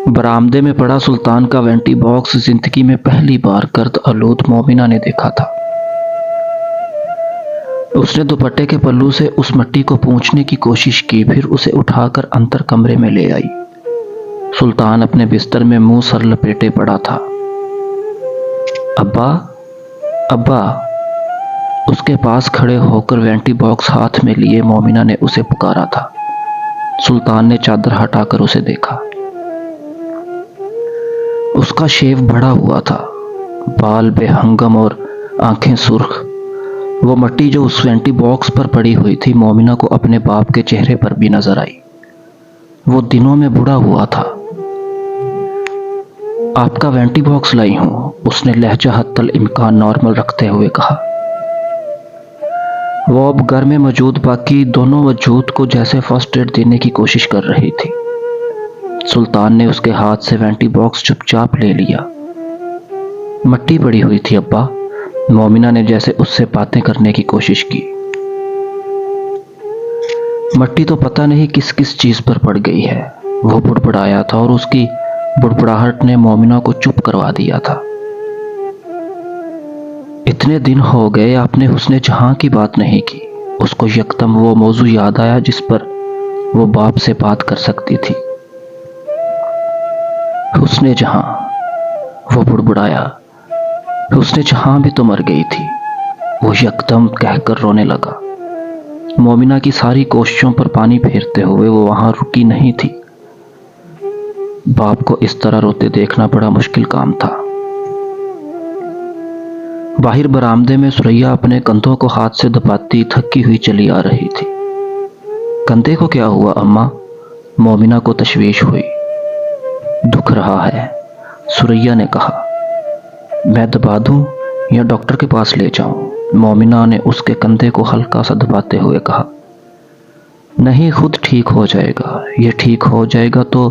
बरामदे में पड़ा सुल्तान का वेंटी बॉक्स जिंदगी में पहली बार गर्द आलूद मोमिना ने देखा था। उसने दुपट्टे के पल्लू से उस मिट्टी को पोंछने की कोशिश की, फिर उसे उठाकर अंदर कमरे में ले आई। सुल्तान अपने बिस्तर में मुंह सर लपेटे पड़ा था। अब्बा, अब्बा। उसके पास खड़े होकर वेंटी बॉक्स हाथ में लिए मोमिना ने उसे पुकारा था। सुल्तान ने चादर हटाकर उसे देखा। उसका शेव बढ़ा हुआ था, बाल बेहंगम और आंखें सुर्ख। वो मिट्टी जो उस वेंटी बॉक्स पर पड़ी हुई थी मोमिना को अपने बाप के चेहरे पर भी नजर आई। वो दिनों में बूढ़ा हुआ था। आपका वेंटी बॉक्स लाई हूं, उसने लहजा हत्तल इम्कान नॉर्मल रखते हुए कहा। वो अब घर में मौजूद बाकी दोनों वजूद को जैसे फर्स्ट एड देने की कोशिश कर रही थी। सुल्तान ने उसके हाथ से वेंटी बॉक्स चुपचाप ले लिया। मिट्टी पड़ी हुई थी अब्बा, मोमिना ने जैसे उससे बातें करने की कोशिश की। मिट्टी तो पता नहीं किस किस चीज पर पड़ गई है, वो बुड़बुड़ाया था और उसकी बुड़बुड़ाहट ने मोमिना को चुप करवा दिया था। इतने दिन हो गए आपने हुस्ने जहां की बात नहीं की। उसको यकदम वो मौजू याद आया जिस पर वो बाप से बात कर सकती थी। हुस्ने जहां, वो बुड़बुड़ाया। हुस्ने जहां भी तो मर गई थी, वो यकदम कहकर रोने लगा। मोमिना की सारी कोशिशों पर पानी फेरते हुए वो वहां रुकी नहीं थी। बाप को इस तरह रोते देखना बड़ा मुश्किल काम था। बाहर बरामदे में सुरैया अपने कंधों को हाथ से दबाती थकी हुई चली आ रही थी। कंधे को क्या हुआ अम्मा? मोमिना को तशवीश हुई। दुख रहा है, सुरैया ने कहा। मैं दबा दूं या डॉक्टर के पास ले जाऊं? मोमिना ने उसके कंधे को हल्का सा दबाते हुए कहा। नहीं, खुद ठीक हो जाएगा। ये ठीक हो जाएगा तो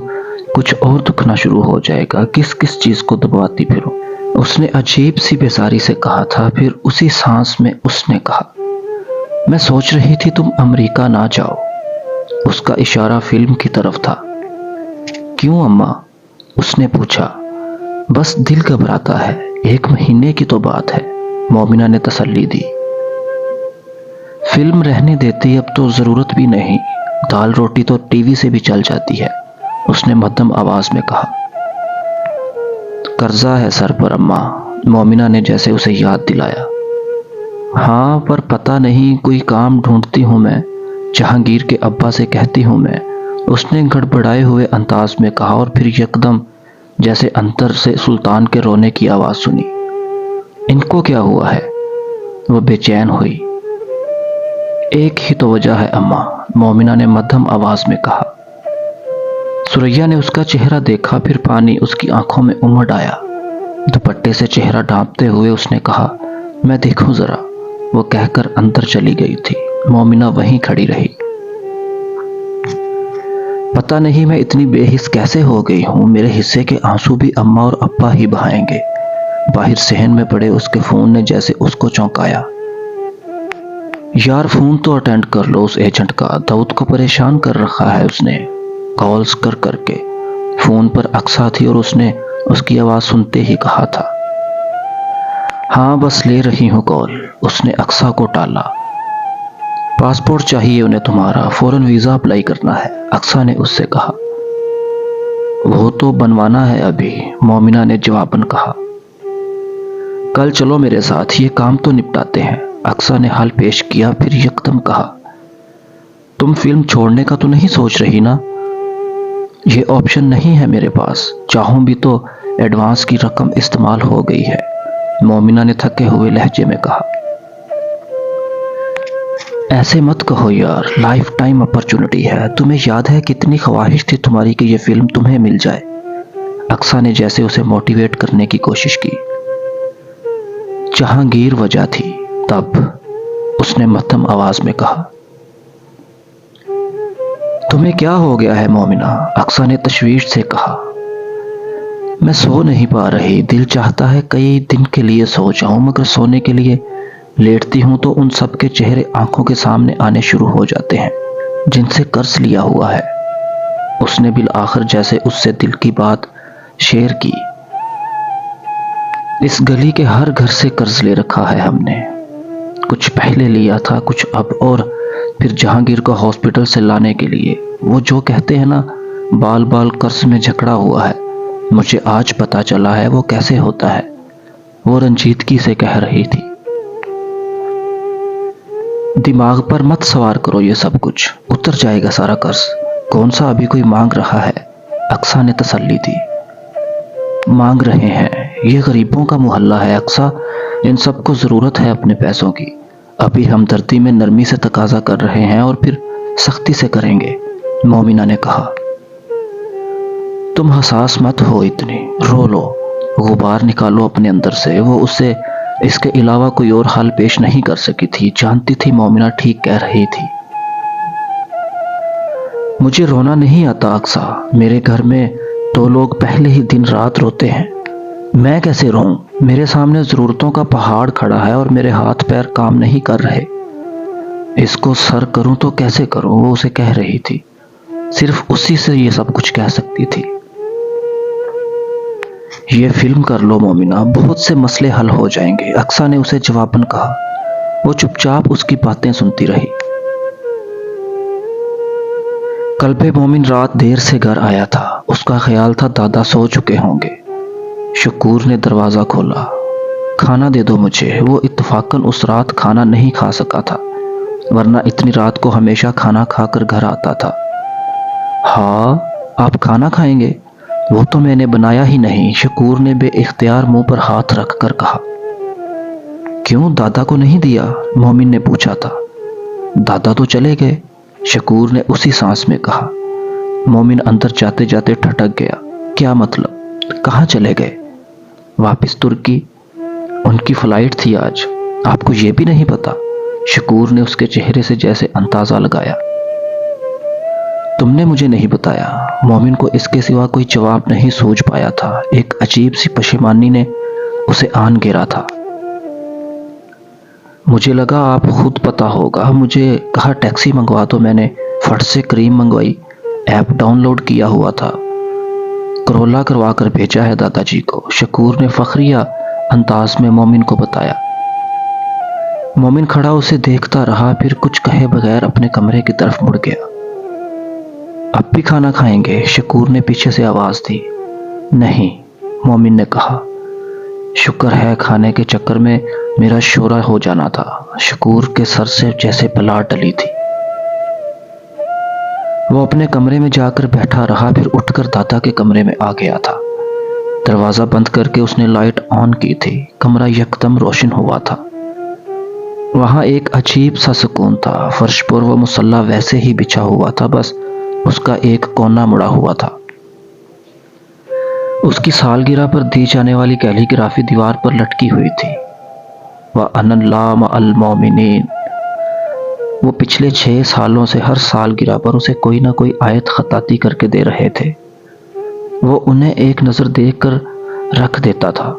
कुछ और दुखना शुरू हो जाएगा। किस किस चीज को दबाती फिरो? उसने अजीब सी बेजारी से कहा था। फिर उसी सांस में उसने कहा, मैं सोच रही थी तुम अमेरिका ना जाओ। उसका इशारा फिल्म की तरफ था। क्यों अम्मा? उसने पूछा। बस दिल घबराता है, 1 महीने की तो बात है, मोमिना ने तसल्ली दी। फिल्म रहने देती, अब तो जरूरत भी नहीं। दाल रोटी तो टीवी से भी चल जाती है, उसने मध्यम आवाज में कहा। कर्जा है सर पर अम्मा, मोमिना ने जैसे उसे याद दिलाया। हाँ, पर पता नहीं कोई काम ढूंढती हूं मैं, जहांगीर के अब्बा से कहती हूं मैं, उसने गड़बड़ाए हुए अंदाज में कहा। और फिर यकदम जैसे अंतर से सुल्तान के रोने की आवाज सुनी। इनको क्या हुआ है? वो बेचैन हुई। एक ही तो वजह है अम्मा, मोमिना ने मध्यम आवाज में कहा। सुरैया ने उसका चेहरा देखा, फिर पानी उसकी आंखों में उमड़ आया। दुपट्टे से चेहरा ढांपते हुए उसने कहा, मैं देखूं जरा। वो कहकर अंदर चली गई थी। मोमिना वहीं खड़ी रही। पता नहीं मैं इतनी बेहिस कैसे हो गई हूं, मेरे हिस्से के आंसू भी अम्मा और अब्बा ही बहाएंगे। बाहर सहन में पड़े उसके फोन ने जैसे उसको चौंकाया। यार फोन तो अटेंड कर लो उस एजेंट का, दाऊद को परेशान कर रखा है उसने। कॉल्स कर करके। फोन पर अक्सा थी और उसने उसकी आवाज सुनते ही कहा था। हाँ बस ले रही हूं कॉल, उसने अक्सा को टाला। पासपोर्ट चाहिए उन्हें तुम्हारा, फौरन वीजा अप्लाई करना है, अक्सा ने उससे कहा। वो तो बनवाना है अभी, मोमिना ने जवाबन कहा। कल चलो मेरे साथ, ये काम तो निपटाते हैं, अक्सा ने हाल पेश किया। फिर यकदम कहा, तुम फिल्म छोड़ने का तो नहीं सोच रही ना? ये ऑप्शन नहीं है मेरे पास, चाहूं भी तो एडवांस की रकम इस्तेमाल हो गई है, मोमिना ने थके हुए लहजे में कहा। ऐसे मत कहो यार, लाइफ टाइम अपॉर्चुनिटी है। तुम्हें याद है कितनी ख्वाहिश थी तुम्हारी कि ये फिल्म तुम्हें मिल जाए? अक्सा ने जैसे उसे मोटिवेट करने की कोशिश की। जहांगीर वजह थी तब, उसने मध्यम आवाज में कहा। तुम्हें क्या हो गया है मोमिना? अक्सा ने तशवीश से कहा। मैं सो नहीं पा रही, दिल चाहता है कई दिन के लिए सो जाऊं, मगर सोने के लिए लेटती हूं तो उन सब के चेहरे आंखों के सामने आने शुरू हो जाते हैं जिनसे कर्ज लिया हुआ है। اس نے بالآخر جیسے اس سے دل کی بات شیئر کی۔ اس گلی کے ہر گھر سے قرض لے رکھا ہے ہم نے، کچھ پہلے لیا تھا، کچھ اب، اور پھر جہانگیر کو ہاسپٹل سے لانے کے لیے۔ وہ جو کہتے ہیں نا بال بال قرض میں جکڑا ہوا ہے، مجھے آج پتا چلا ہے وہ کیسے ہوتا ہے، وہ رنجیدگی سے کہہ رہی تھی۔ دماغ پر مت سوار کرو یہ سب کچھ، اتر جائے گا سارا قرض، کون سا ابھی کوئی مانگ رہا ہے، اقصیٰ نے تسلی دی۔ مانگ رہے ہیں، یہ غریبوں کا محلہ ہے اقصیٰ، ان سب کو ضرورت ہے اپنے پیسوں کی، ابھی ہمدردی میں نرمی سے تقاضا کر رہے ہیں اور پھر سختی سے کریں گے، مومنہ نے کہا۔ تم حساس مت ہو اتنی، رو لو، غبار نکالو اپنے اندر سے۔ وہ اسے اس کے علاوہ کوئی اور حل پیش نہیں کر سکی تھی، جانتی تھی مومنہ ٹھیک کہہ رہی تھی۔ مجھے رونا نہیں آتا اقصیٰ، میرے گھر میں تو لوگ پہلے ہی دن رات روتے ہیں، میں کیسے روؤں؟ میرے سامنے ضرورتوں کا پہاڑ کھڑا ہے اور میرے ہاتھ پیر کام نہیں کر رہے، اس کو سر کروں تو کیسے کروں؟ وہ اسے کہہ رہی تھی، صرف اسی سے یہ سب کچھ کہہ سکتی تھی۔ یہ فلم کر لو مومنہ، بہت سے مسئلے حل ہو جائیں گے، اقصیٰ نے اسے جواباً کہا۔ وہ چپ چاپ اس کی باتیں سنتی رہی۔ قلب مومن رات دیر سے گھر آیا تھا، اس کا خیال تھا دادا سو چکے ہوں گے۔ شکور نے دروازہ کھولا۔ کھانا دے دو مجھے، وہ اتفاقاً اس رات کھانا نہیں کھا سکا تھا، ورنہ اتنی رات کو ہمیشہ کھانا کھا کر گھر آتا تھا۔ ہاں آپ کھانا کھائیں گے؟ وہ تو میں نے بنایا ہی نہیں، شکور نے بے اختیار منہ پر ہاتھ رکھ کر کہا۔ کیوں دادا کو نہیں دیا؟ مومن نے پوچھا تھا۔ دادا تو چلے گئے، شکور نے اسی سانس میں کہا۔ مومن اندر جاتے جاتے ٹھٹک گیا۔ کیا مطلب؟ کہاں چلے گئے؟ واپس ترکی، ان کی فلائٹ تھی آج، آپ کو یہ بھی نہیں پتا؟ شکور نے اس کے چہرے سے جیسے اندازہ لگایا۔ تم نے مجھے نہیں بتایا۔ مومن کو اس کے سوا کوئی جواب نہیں سوچ پایا تھا، ایک عجیب سی پشیمانی نے اسے آن گھیرا تھا۔ مجھے لگا آپ خود پتا ہوگا، مجھے کہا ٹیکسی منگوا دو، میں نے فٹ سے کریم منگوائی، ایپ ڈاؤن لوڈ کیا ہوا تھا، کرولا کروا کر بھیجا ہے دادا جی کو، شکور نے فخریہ انداز میں مومن کو بتایا۔ مومن کھڑا اسے دیکھتا رہا، پھر کچھ کہے بغیر اپنے کمرے کی طرف مڑ گیا۔ اب بھی کھانا کھائیں گے؟ شکور نے پیچھے سے آواز دی۔ نہیں، مومن نے کہا۔ شکر ہے، کھانے کے چکر میں میرا شورا ہو جانا تھا۔ شکور کے سر سے جیسے بلا ٹلی تھی۔ وہ اپنے کمرے میں جا کر بیٹھا رہا، پھر اٹھ کر دادا کے کمرے میں آ گیا تھا۔ دروازہ بند کر کے اس نے لائٹ آن کی تھی، کمرہ یکدم روشن ہوا تھا۔ وہاں ایک عجیب سا سکون تھا، فرش پر وہ مصلی ویسے ہی بچھا ہوا تھا، بس اس کا ایک کونا مڑا ہوا تھا۔ اس کی سالگرہ پر دی جانے والی کیلی گرافی دیوار پر لٹکی ہوئی تھی۔ وَأَنَّ اللَّهَ مَعَ الْمُؤْمِنِينَ۔ وہ پچھلے 6 سالوں سے ہر سالگرہ پر اسے کوئی نہ کوئی آیت خطاطی کر کے دے رہے تھے۔ وہ انہیں ایک نظر دیکھ کر رکھ دیتا تھا،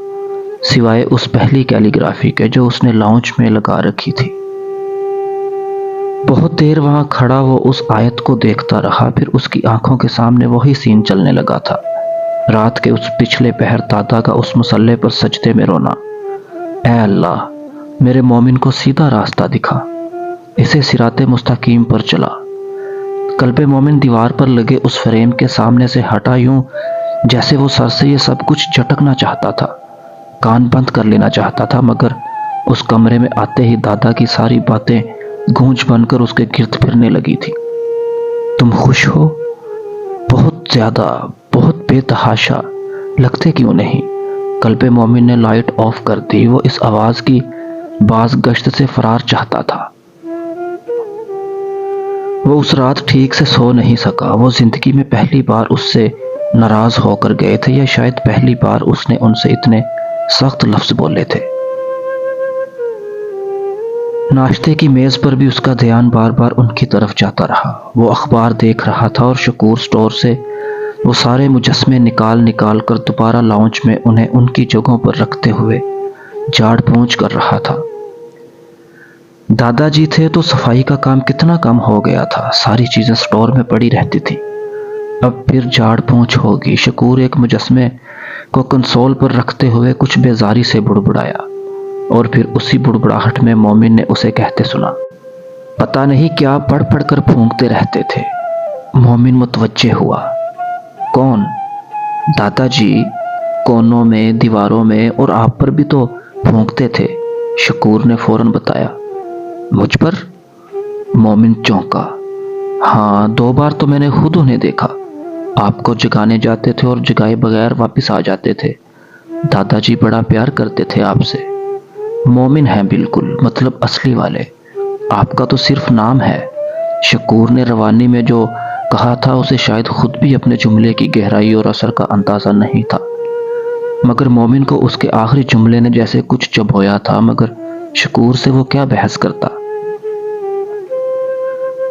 سوائے اس پہلی کیلی گرافی کے جو اس نے لاؤنج میں لگا رکھی تھی۔ بہت دیر وہاں کھڑا وہ اس آیت کو دیکھتا رہا، پھر اس کی آنکھوں کے سامنے وہی سین چلنے لگا تھا، رات کے اس پچھلے پہر دادا کا اس مصلی پر سجدے میں رونا۔ اے اللہ، میرے مومن کو سیدھا راستہ دکھا، اسے صراط مستقیم پر چلا۔ قلب مومن دیوار پر لگے اس فریم کے سامنے سے ہٹا، یوں جیسے وہ سر سے یہ سب کچھ جھٹکنا چاہتا تھا، کان بند کر لینا چاہتا تھا، مگر اس کمرے میں آتے ہی دادا کی ساری باتیں گونج بن کر اس کے گرد پھرنے لگی تھی۔ تم خوش ہو؟ بہت زیادہ، بہت بے تحاشا، لگتے کیوں نہیں؟ قلب مومن نے لائٹ آف کر دی، وہ اس آواز کی باز گشت سے فرار چاہتا تھا۔ وہ اس رات ٹھیک سے سو نہیں سکا، وہ زندگی میں پہلی بار اس سے ناراض ہو کر گئے تھے، یا شاید پہلی بار اس نے ان سے اتنے سخت لفظ بولے تھے۔ ناشتے کی میز پر بھی اس کا دھیان بار بار ان کی طرف جاتا رہا۔ وہ اخبار دیکھ رہا تھا اور شکور سٹور سے وہ سارے مجسمے نکال کر دوبارہ لاؤنج میں انہیں ان کی جگہوں پر رکھتے ہوئے جھاڑ پونچھ کر رہا تھا۔ دادا جی تھے تو صفائی کا کام کتنا کم ہو گیا تھا، ساری چیزیں سٹور میں پڑی رہتی تھی۔ अब फिर झाड़ पोंछ होगी। शकूर एक मुजस्मे को कंसोल पर रखते हुए कुछ बेजारी से बुड़बुड़ाया और फिर उसी बुड़बुड़ाहट में मोमिन ने उसे कहते सुना, पता नहीं क्या पढ़ पढ़ कर फूंकते रहते थे। मोमिन मुतवज्जे हुआ। कौन? दादाजी कोनों में, दीवारों में और आप पर भी तो फूंकते थे। शकूर ने फौरन बताया। मुझ पर? मोमिन चौंका। हाँ, 2 बार तो मैंने खुद उन्हें देखा। आपको जगाने जाते थे और जगाए बगैर वापस आ जाते थे। दादाजी बड़ा प्यार करते थे आपसे। मोमिन हैं बिल्कुल, मतलब असली वाले। आपका तो सिर्फ नाम है। शकूर ने रवानी में जो कहा था उसे शायद खुद भी अपने जुमले की गहराई और असर का अंदाजा नहीं था, मगर मोमिन को उसके आखिरी जुमले ने जैसे कुछ चबोया था। मगर शकूर से वो क्या बहस करता।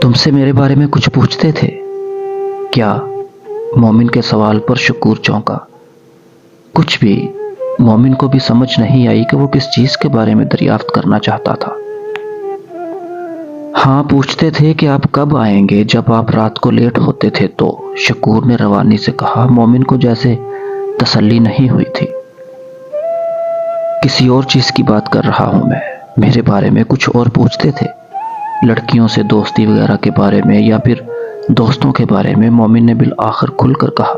तुमसे मेरे बारे में कुछ पूछते थे क्या? मोमिन के सवाल पर शकूर चौंका। कुछ भी। मोमिन को भी समझ नहीं आई कि वो किस चीज के बारे में दरियाफ्त करना चाहता था। हाँ, पूछते थे कि आप कब आएंगे जब आप रात को लेट होते थे तो, शकूर ने रवानी से कहा। मोमिन को जैसे तसल्ली नहीं हुई थी। किसी और चीज की बात कर रहा हूं मैं। मेरे बारे में कुछ और पूछते थे? लड़कियों से दोस्ती वगैरह के बारे में या फिर दोस्तों के बारे में? मोमिन ने बिल आखिर खुलकर कहा।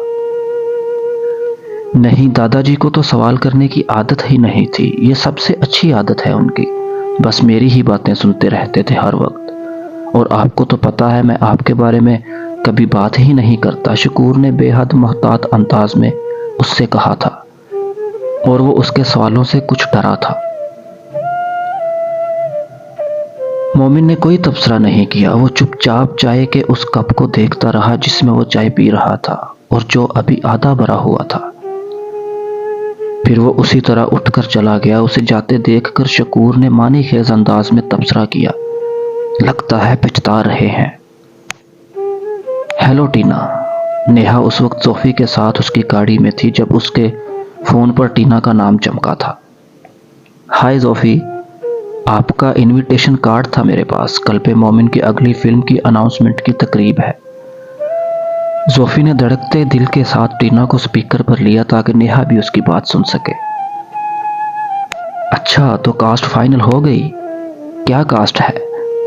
नहीं, दादाजी को तो सवाल करने की आदत ही नहीं थी। ये सबसे अच्छी आदत है उनकी। बस मेरी ही बातें सुनते रहते थे हर वक्त। और आपको तो पता है मैं आपके बारे में कभी बात ही नहीं करता। शकूर ने बेहद मोहतात अंदाज में उससे कहा था और वो उसके सवालों से कुछ डरा था। मोमिन ने कोई तबसरा नहीं किया। वो चुपचाप चाय के उस कप को देखता रहा जिसमें वो चाय पी रहा था और जो अभी आधा भरा हुआ था। फिर वो उसी तरह उठकर चला गया। उसे जाते देखकर शकूर ने मानी खेज अंदाज में तबसरा किया, लगता है पछता रहे हैं। हेलो टीना। नेहा उस वक्त सोफी के साथ उसकी गाड़ी में थी जब उसके फोन पर टीना का नाम चमका था। हाय जोफी, आपका इनविटेशन कार्ड था मेरे पास। कल पे मोमिन की अगली फिल्म की अनाउंसमेंट की तकरीब है। जोफी ने धड़कते दिल के साथ टीना को स्पीकर पर लिया ताकि नेहा भी उसकी बात सुन सके। अच्छा, तो कास्ट फाइनल हो गई? क्या कास्ट है?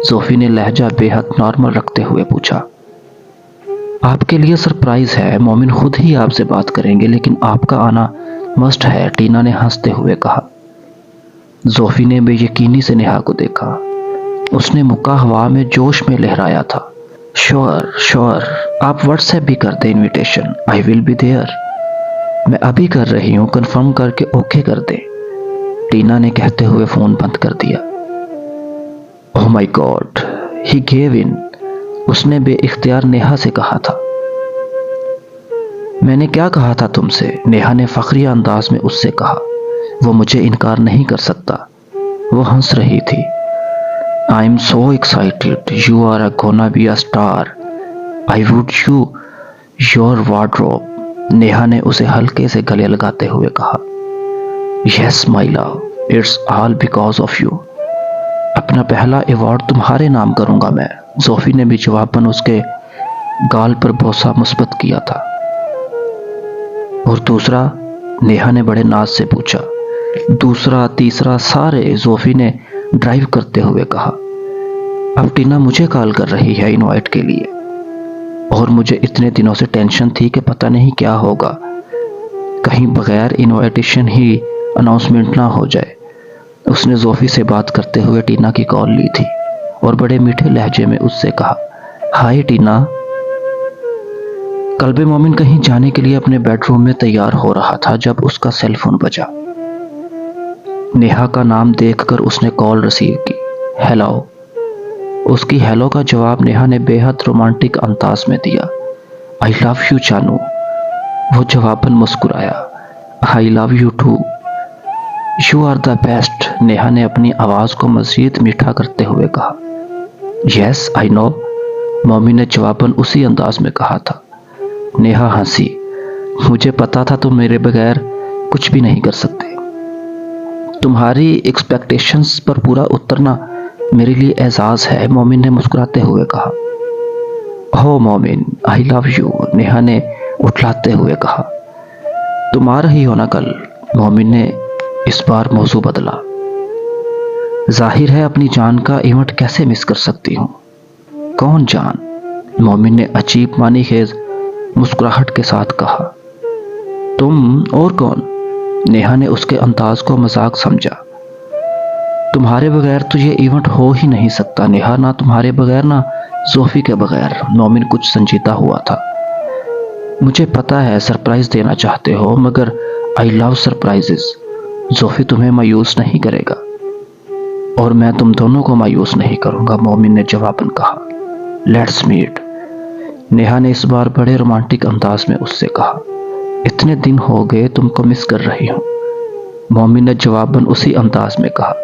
जोफी ने लहजा बेहद नॉर्मल रखते हुए पूछा। आपके लिए सरप्राइज है। मोमिन खुद ही आपसे बात करेंगे, लेकिन आपका आना मस्ट है, टीना ने हंसते हुए कहा। जोफी ने बेयकीनी से नेहा को देखा। उसने मुक्का हवा में जोश में लहराया था। श्योर, आप व्हाट्सएप भी कर दे invitation. I will be there. मैं अभी कर रही हूँ, कंफर्म करके ओके कर दे, टीना ने कहते हुए फोन बंद कर दिया। Oh my God, he gave in, उसने बेइख्तियार नेहा से कहा था। मैंने क्या कहा था तुमसे? नेहा ने फखरी अंदाज में उससे कहा। वो मुझे इनकार नहीं कर सकता। वो हंस रही थी। I am so excited, you are gonna be a star, I would you your wardrobe, Neha ने उसे हल्के से गले लगाते हुए कहा। Yes my love, it's all because of you, अपना पहला अवार्ड तुम्हारे नाम करूंगा मैं, जोफी ने भी जवाबन उसके गाल पर बोसा मुस्बत किया था। और दूसरा? नेहा ने बड़े नाज से पूछा। दूसरा, तीसरा, सारे, जोफी ने ड्राइव करते हुए कहा। अब टीना मुझे कॉल कर रही है इनवाइट के लिए, और मुझे इतने दिनों से टेंशन थी कि पता नहीं क्या होगा, कहीं बगैर इनविटेशन ही अनाउंसमेंट ना हो जाए। उसने जोफी से बात करते हुए टीना की कॉल ली थी और बड़े मीठे लहजे में उससे कहा, हाय टीना। कल्बे मोमिन कहीं जाने के लिए अपने बेडरूम में तैयार हो रहा था जब उसका सेल फोन बजा। नेहा का नाम देखकर उसने कॉल रिसीव की। हेलो। उसकी हेलो का जवाब नेहा ने बेहद रोमांटिक अंदाज में दिया। आई लव यू जानू, वो जवाबन मुस्कुराया। I love you too, you are the best, Neha ने अपनी आवाज को मजीद मीठा करते हुए कहा। यस आई नो, मोमिन ने जवाबन उसी अंदाज में कहा था। नेहा हंसी। मुझे पता था तुम मेरे बगैर कुछ भी नहीं कर सकते। तुम्हारी एक्सपेक्टेशंस पर पूरा उतरना मेरे लिए एजाज है, मोमिन ने मुस्कुराते हुए कहा। हो मोमिन, आई लव यू, नेहा ने उठलाते हुए कहा। तुम आ रही हो ना कल? मोमिन ने इस बार मौजू बदला। जाहिर है अपनी जान का इवेंट कैसे मिस कर सकती हूँ। कौन जान? मोमिन ने अजीब मानी खेज मुस्कुराहट के साथ कहा। तुम और कौन? नेहा ने उसके अंदाज को मजाक समझा। तुम्हारे बगैर तो ये इवेंट हो ही नहीं सकता नेहा, ना तुम्हारे बगैर ना जोफी के बगैर। मोमिन कुछ संजीदा हुआ था। मुझे पता है सरप्राइज देना चाहते हो, मगर आई लव सरप्राइजेस। जोफी तुम्हें मायूस नहीं करेगा और मैं तुम दोनों को मायूस नहीं करूंगा, मोमिन ने जवाबन कहा। लेट्स मीट, नेहा ने इस बार बड़े रोमांटिक अंदाज में उससे कहा। इतने दिन हो गए तुमको मिस कर रही हूं, मोमिन ने जवाबन उसी अंदाज में कहा।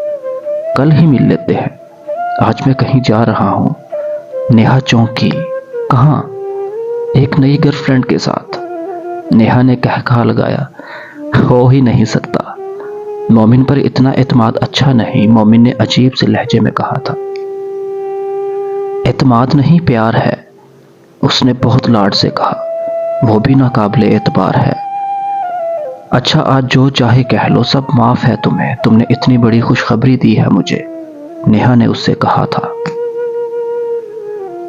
कल ही मिल लेते हैं, आज मैं कहीं जा रहा हूं। नेहा चौंकी। कहां? एक नई गर्लफ्रेंड के साथ, नेहा ने कहका लगाया। हो ही नहीं सकता, मोमिन पर इतना एतमाद अच्छा नहीं, मोमिन ने अजीब से लहजे में कहा था। एतमाद नहीं प्यार है, उसने बहुत लाड से कहा। वो भी नाकाबिले एतबार है। अच्छा आज जो चाहे कह लो, सब माफ है तुम्हें, तुमने इतनी बड़ी खुशखबरी दी है मुझे, नेहा ने उससे कहा था।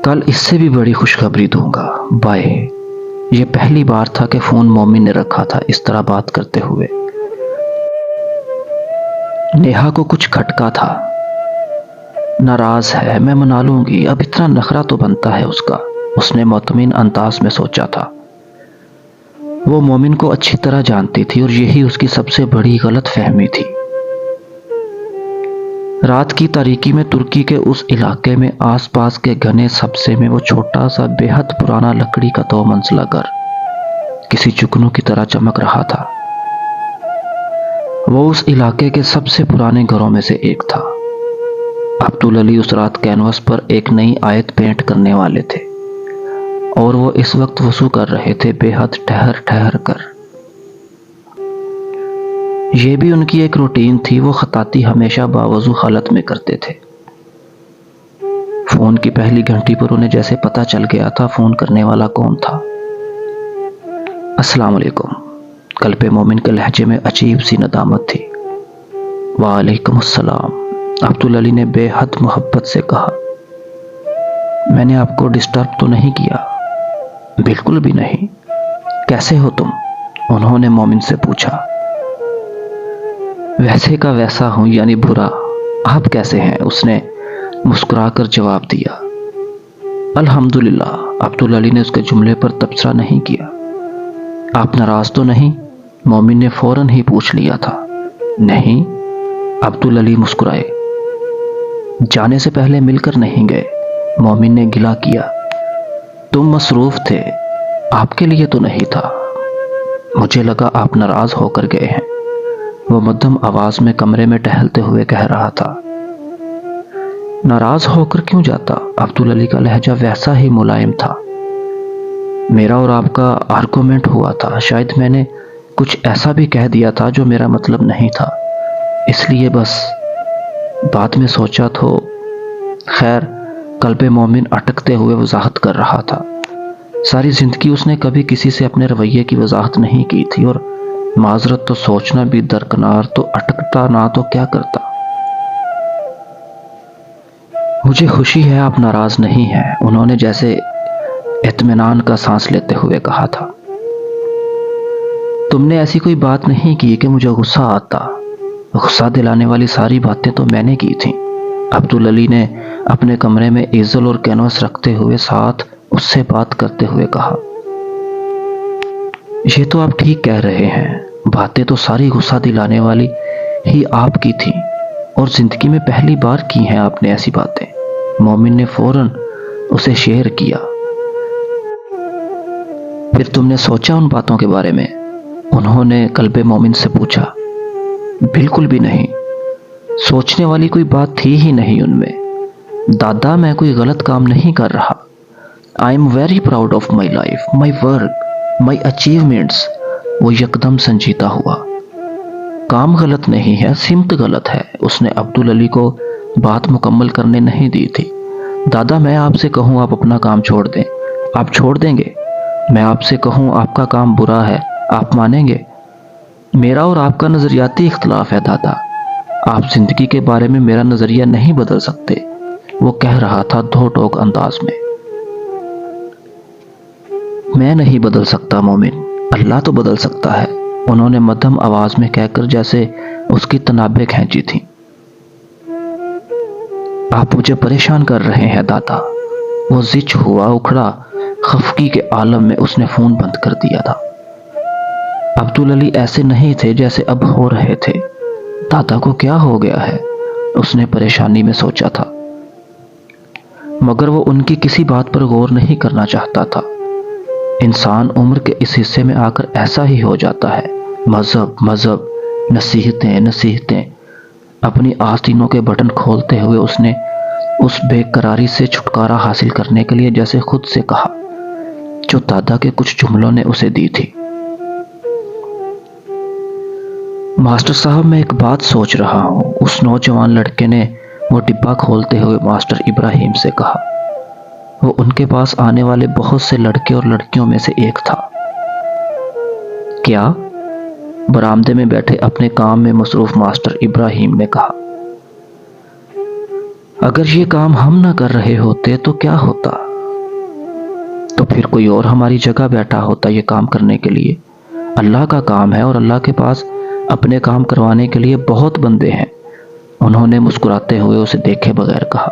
कल इससे भी बड़ी खुशखबरी दूंगा, बाय। ये पहली बार था कि फोन मोमिन ने रखा था इस तरह बात करते हुए। नेहा को कुछ खटका था। नाराज है, मैं मना लूंगी, अब इतना नखरा तो बनता है उसका, उसने मुतमिन अंदाज में सोचा था। वो मोमिन को अच्छी तरह जानती थी और यही उसकी सबसे बड़ी गलत फहमी थी। रात की तारीकी में तुर्की के उस इलाके में आसपास के घने सब्से में वो छोटा सा बेहद पुराना लकड़ी का 2 मंजिला घर किसी जुगनू की तरह चमक रहा था। वो उस इलाके के सबसे पुराने घरों में से एक था। अब्दुल अली उस रात कैनवस पर एक नई आयत पेंट करने वाले थे और वो इस वक्त वुज़ू कर रहे थे, बेहद ठहर ठहर कर। ये भी उनकी एक रूटीन थी, वो खताती हमेशा बावजू हालत में करते थे। फोन की पहली घंटी पर उन्हें जैसे पता चल गया था फोन करने वाला कौन था। अस्सलाम वालेकुम, कल पे मोमिन के लहजे में अजीब सी नदामत थी। वालेकुम अस्सलाम, अब्दुल अली ने बेहद मोहब्बत से कहा। मैंने आपको डिस्टर्ब तो नहीं किया? बिल्कुल भी नहीं। कैसे हो तुम? उन्होंने मोमिन से पूछा। वैसे का वैसा हूं, यानी बुरा। आप कैसे हैं? उसने मुस्कुराकर जवाब दिया। अल्हम्दुलिल्लाह। अब्दुल अली ने उसके जुमले पर तबसरा नहीं किया। आप नाराज तो नहीं? मोमिन ने फौरन ही पूछ लिया था। नहीं, अब्दुल अली मुस्कुराए। जाने से पहले मिलकर नहीं गए? मोमिन ने गिला किया। तुम मसरूफ थे, आपके लिए तो नहीं था। मुझे लगा आप नाराज होकर गए हैं, वो मध्यम आवाज में कमरे में टहलते हुए कह रहा था। नाराज होकर क्यों जाता? अब्दुल अली का लहजा वैसा ही मुलायम था। मेरा और आपका आर्गुमेंट हुआ था, शायद मैंने कुछ ऐसा भी कह दिया था जो मेरा मतलब नहीं था, इसलिए बस बाद में सोचा तो। खैर, कल्बे मोमिन अटकते हुए वजाहत कर रहा था। सारी जिंदगी उसने कभी किसी से अपने रवैये की वजाहत नहीं की थी और माजरत तो सोचना भी दरकनार, तो अटकता ना तो क्या करता। मुझे खुशी है आप नाराज नहीं हैं, उन्होंने जैसे इत्मीनान का सांस लेते हुए कहा था। तुमने ऐसी कोई बात नहीं की कि मुझे गुस्सा आता। गुस्सा दिलाने वाली सारी बातें तो मैंने की थी। अब्दुल अली ने अपने कमरे में ईजल और कैनवस रखते हुए साथ उससे बात करते हुए कहा। ये तो आप ठीक कह रहे हैं, बातें तो सारी गुस्सा दिलाने वाली ही आपकी थी और जिंदगी में पहली बार की हैं आपने ऐसी बातें। मोमिन ने फौरन उसे शेयर किया। फिर तुमने सोचा उन बातों के बारे में? उन्होंने कल्बे मोमिन से पूछा। बिल्कुल भी नहीं, सोचने वाली कोई बात थी ही नहीं उनमें। दादा, मैं कोई गलत काम नहीं कर रहा। I am very proud of my life, my work, my achievements. वो यकदम संजीदा हुआ। काम गलत नहीं है, सिमत गलत है। उसने अब्दुल अली को बात मुकम्मल करने नहीं दी थी। दादा, मैं आपसे कहूँ आप अपना काम छोड़ दें, آپ چھوڑ دیں گے؟ میں آپ سے کہوں آپ کا کام برا ہے، آپ مانیں گے؟ میرا اور آپ کا نظریاتی اختلاف ہے دادا، آپ زندگی کے بارے میں میرا نظریہ نہیں بدل سکتے، وہ کہہ رہا تھا دھو ٹوک انداز میں۔ میں نہیں بدل سکتا مومن، اللہ تو بدل سکتا ہے، انہوں نے مدھم آواز میں کہہ کر جیسے اس کی تنابیں کھینچی تھیں۔ آپ مجھے پریشان کر رہے ہیں دادا، وہ زچ ہوا اکھڑا، خفگی کے عالم میں اس نے فون بند کر دیا تھا۔ عبدالعلی ایسے نہیں تھے جیسے اب ہو رہے تھے۔ دادا کو کیا ہو گیا ہے؟ اس نے پریشانی میں سوچا تھا، مگر وہ ان کی کسی بات پر غور نہیں کرنا چاہتا تھا۔ انسان عمر کے اس حصے میں آ کر ایسا ہی ہو جاتا ہے، مذہب، نصیحتیں۔ اپنی آستینوں کے بٹن کھولتے ہوئے اس نے اس بے قراری سے چھٹکارا حاصل کرنے کے لیے جیسے خود سے کہا جو دادا کے کچھ جملوں نے اسے دی تھی۔ ماسٹر صاحب، میں ایک بات سوچ رہا ہوں، اس نوجوان لڑکے نے وہ ڈبہ کھولتے ہوئے ماسٹر ابراہیم سے کہا۔ وہ ان کے پاس آنے والے بہت سے لڑکے اور لڑکیوں میں سے ایک تھا۔ کیا؟ برآمدے میں بیٹھے اپنے کام میں مصروف ماسٹر ابراہیم نے کہا۔ اگر یہ کام ہم نہ کر رہے ہوتے تو کیا ہوتا؟ تو پھر کوئی اور ہماری جگہ بیٹھا ہوتا یہ کام کرنے کے لیے۔ اللہ کا کام ہے اور اللہ کے پاس اپنے کام کروانے کے لیے بہت بندے ہیں، انہوں نے مسکراتے ہوئے اسے دیکھے بغیر کہا۔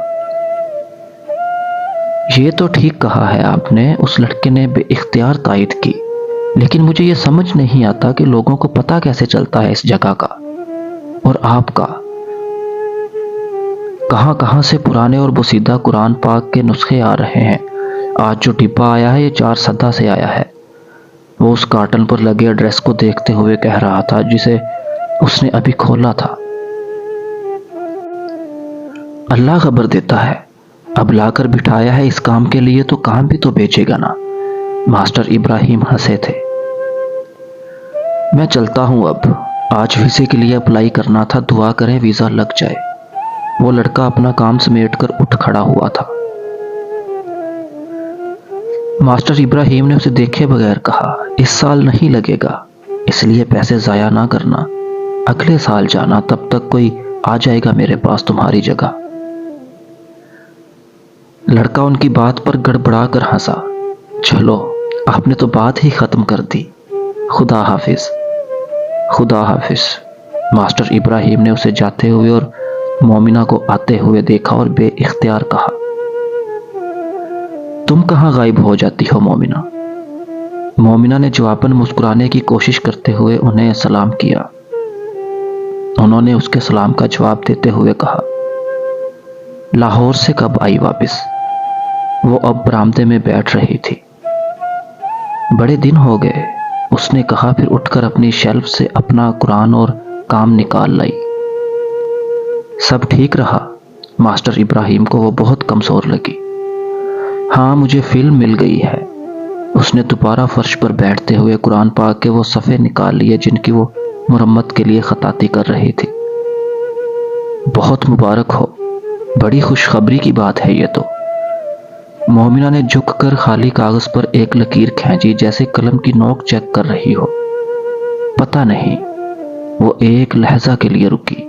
یہ تو ٹھیک کہا ہے آپ نے، اس لڑکے نے بے اختیار تائید کی، لیکن مجھے یہ سمجھ نہیں آتا کہ لوگوں کو پتہ کیسے چلتا ہے اس جگہ کا اور آپ کا۔ کہاں کہاں سے پرانے اور بوسیدہ قرآن پاک کے نسخے آ رہے ہیں۔ آج جو ڈبہ آیا ہے یہ 4 سدہ سے آیا ہے۔ وہ اس کارٹن پر لگے ایڈریس کو دیکھتے ہوئے کہہ رہا تھا جسے اس نے ابھی کھولا تھا۔ اللہ خبر دیتا ہے، اب لا کر بٹھایا ہے اس کام کے لیے تو کام بھی تو بیچے گا نا۔ ماسٹر ابراہیم ہنسے تھے۔ میں چلتا ہوں اب، آج ویزے کے لیے اپلائی کرنا تھا، دعا کریں ویزا لگ جائے۔ وہ لڑکا اپنا کام سمیٹ کر اٹھ کھڑا ہوا تھا۔ ماسٹر ابراہیم نے اسے دیکھے بغیر کہا، اس سال نہیں لگے گا، اس لیے پیسے ضائع نہ کرنا، اگلے سال جانا، تب تک کوئی آ جائے گا میرے پاس تمہاری جگہ۔ لڑکا ان کی بات پر گڑبڑا کر ہنسا۔ چلو، آپ نے تو بات ہی ختم کر دی، خدا حافظ۔ خدا حافظ۔ ماسٹر ابراہیم نے اسے جاتے ہوئے اور مومنہ کو آتے ہوئے دیکھا اور بے اختیار کہا، تم کہاں غائب ہو جاتی ہو مومنہ؟ مومنہ نے جواباً مسکرانے کی کوشش کرتے ہوئے انہیں سلام کیا۔ انہوں نے اس کے سلام کا جواب دیتے ہوئے کہا، لاہور سے کب آئی واپس؟ وہ اب برآمدے میں بیٹھ رہی تھی۔ بڑے دن ہو گئے، اس نے کہا، پھر اٹھ کر اپنی شیلف سے اپنا قرآن اور کام نکال لائی۔ سب ٹھیک رہا؟ ماسٹر ابراہیم کو وہ بہت کمزور لگی۔ ہاں، مجھے فلم مل گئی ہے۔ اس نے دوبارہ فرش پر بیٹھتے ہوئے قرآن پاک کے وہ صفحے نکال لیے جن کی وہ مرمت کے لیے خطاطی کر رہی تھی۔ بہت مبارک ہو، بڑی خوشخبری کی بات ہے یہ تو۔ مومنہ نے جھک کر خالی کاغذ پر ایک لکیر کھینچی جیسے قلم کی نوک چیک کر رہی ہو۔ پتہ نہیں، وہ ایک لہجہ کے لیے رکی۔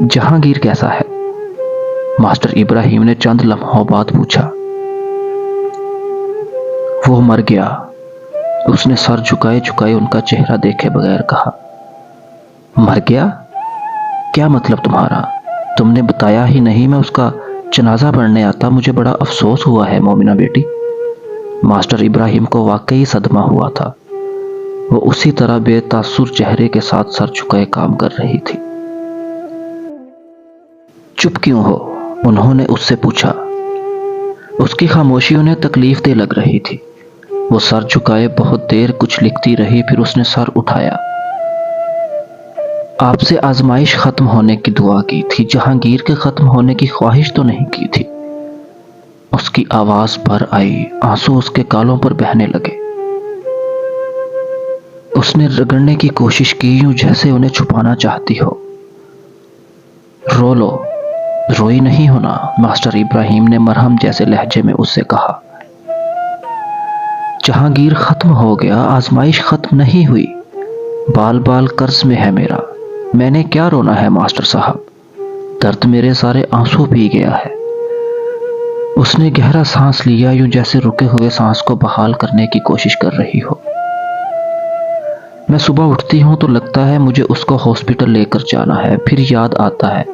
جہانگیر کیسا ہے؟ ماسٹر ابراہیم نے چند لمحوں بعد پوچھا۔ وہ مر گیا، اس نے سر جھکائے ان کا چہرہ دیکھے بغیر کہا۔ مر گیا؟ کیا مطلب تمہارا؟ تم نے بتایا ہی نہیں، میں اس کا جنازہ پڑھنے آتا، مجھے بڑا افسوس ہوا ہے مومنہ بیٹی۔ ماسٹر ابراہیم کو واقعی صدمہ ہوا تھا۔ وہ اسی طرح بے تاثر چہرے کے ساتھ سر جھکائے کام کر رہی تھی۔ چپ کیوں ہو؟ انہوں نے اس سے پوچھا۔ اس کی خاموشی انہیں تکلیف دہ لگ رہی تھی۔ وہ سر جھکائے بہت دیر کچھ لکھتی رہی، پھر اس نے سر اٹھایا۔ آپ سے آزمائش ختم ہونے کی دعا کی تھی، جہانگیر کے ختم ہونے کی خواہش تو نہیں کی تھی۔ اس کی آواز بھر آئی، آنسو اس کے گالوں پر بہنے لگے۔ اس نے رگڑنے کی کوشش کی، یوں جیسے انہیں چھپانا چاہتی ہو۔ رو لو، روئی نہیں ہونا، ماسٹر ابراہیم نے مرہم جیسے لہجے میں اس سے کہا۔ जहांगीर खत्म हो गया, आजमाइश खत्म नहीं हुई। बाल बाल कर्ज में है मेरा। मैंने क्या रोना है मास्टर साहब, दर्द मेरे सारे आंसू पी गया है। उसने गहरा सांस लिया, यूं जैसे रुके हुए सांस को बहाल करने की कोशिश कर रही हो। मैं सुबह उठती हूं तो लगता है मुझे उसको हॉस्पिटल लेकर जाना है, फिर याद आता है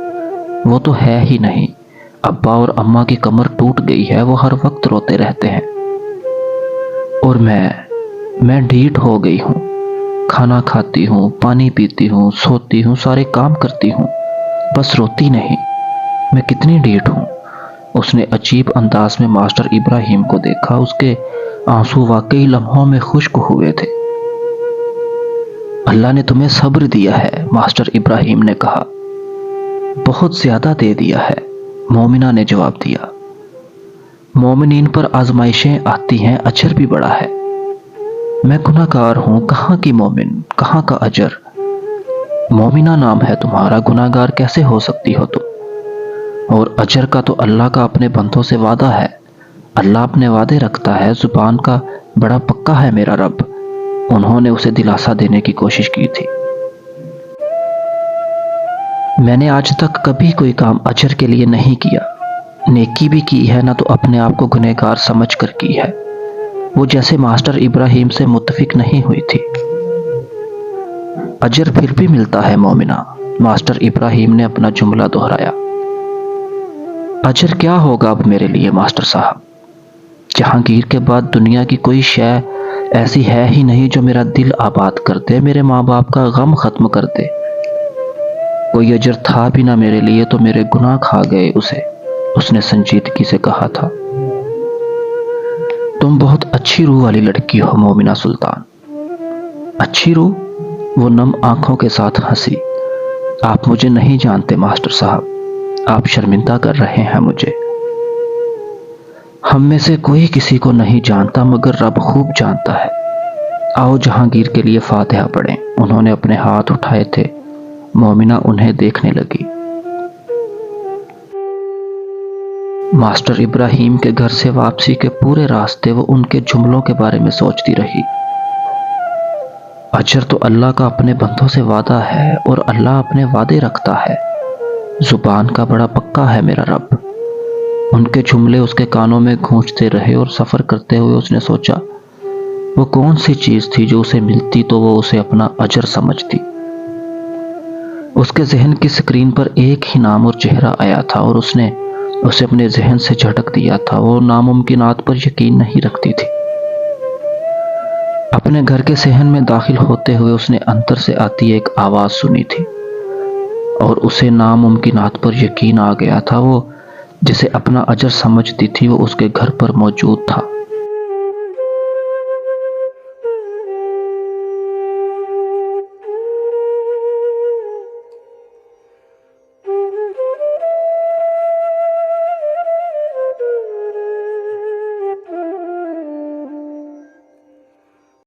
वो तो है ही नहीं। अब्बा और अम्मा की कमर टूट गई है, वो हर वक्त रोते रहते हैं। और मैं ढीठ हो गई हूँ। खाना खाती हूँ, पानी पीती हूँ, सोती हूँ, सारे काम करती हूँ, बस रोती नहीं। मैं कितनी ढीठ हूँ। उसने अजीब अंदाज में मास्टर इब्राहिम को देखा। उसके आंसू वाकई लम्हों में खुश्क हुए थे। अल्लाह ने तुम्हें सब्र दिया है, मास्टर इब्राहिम ने कहा। बहुत ज्यादा दे दिया है, मोमिना ने जवाब दिया। मोमिनीन पर आजमाइशें आती हैं, अजर भी बड़ा है। मैं गुनाहगार हूं, कहाँ की मोमिन, कहाँ का अजर। मोमिना नाम है तुम्हारा, गुनाहगार कैसे हो सकती हो तुम। और अजर का तो अल्लाह का अपने बंदों से वादा है। अल्लाह अपने वादे रखता है, जुबान का बड़ा पक्का है मेरा रब। उन्होंने उसे दिलासा देने की कोशिश की थी। मैंने आज तक कभी कोई काम अजर के लिए नहीं किया। नेकी भी की है ना तो अपने आप को गुनहगार समझ कर की है। वो जैसे मास्टर इब्राहिम से मुत्तफिक नहीं हुई थी। अजर फिर भी मिलता है मोमिना, मास्टर इब्राहिम ने अपना जुमला दोहराया। अजर क्या होगा अब मेरे लिए मास्टर साहब। जहांगीर के बाद दुनिया की कोई शय ऐसी है ही नहीं जो मेरा दिल आबाद कर दे, मेरे माँ बाप का गम खत्म कर दे। कोई अजर था भी ना मेरे लिए तो मेरे गुनाह खा गए उसे, उसने संजीदगी से कहा था। तुम बहुत अच्छी रूह वाली लड़की हो मोमिना सुल्तान। अच्छी रूह? वो नम आंखों के साथ हंसी। आप मुझे नहीं जानते मास्टर साहब, आप शर्मिंदा कर रहे हैं मुझे। हम में से कोई किसी को नहीं जानता, मगर रब खूब जानता है। आओ जहांगीर के लिए फातिहा पढ़ें। उन्होंने अपने हाथ उठाए थे। मोमिना उन्हें देखने लगी। मास्टर इब्राहिम के घर से वापसी के पूरे रास्ते वो उनके जुमलों के बारे में सोचती रही। अजर तो अल्लाह का अपने बंदों से वादा है और अल्लाह अपने वादे रखता है। जुबान का बड़ा पक्का है मेरा रब। उनके जुमले उसके कानों में गूंजते रहे और सफर करते हुए उसने सोचा, वो कौन सी चीज थी जो उसे मिलती तो वो उसे अपना अजर समझती। उसके जहन की स्क्रीन पर एक ही नाम और चेहरा आया था और उसने उसे अपने जहन से झटक दिया था। वो नामुमकिनात पर यकीन नहीं रखती थी। अपने घर के सहन में दाखिल होते हुए उसने अंदर से आती एक आवाज सुनी थी और उसे नामुमकिनात पर यकीन आ गया था। वो जिसे अपना अजर समझती थी वो उसके घर पर मौजूद था।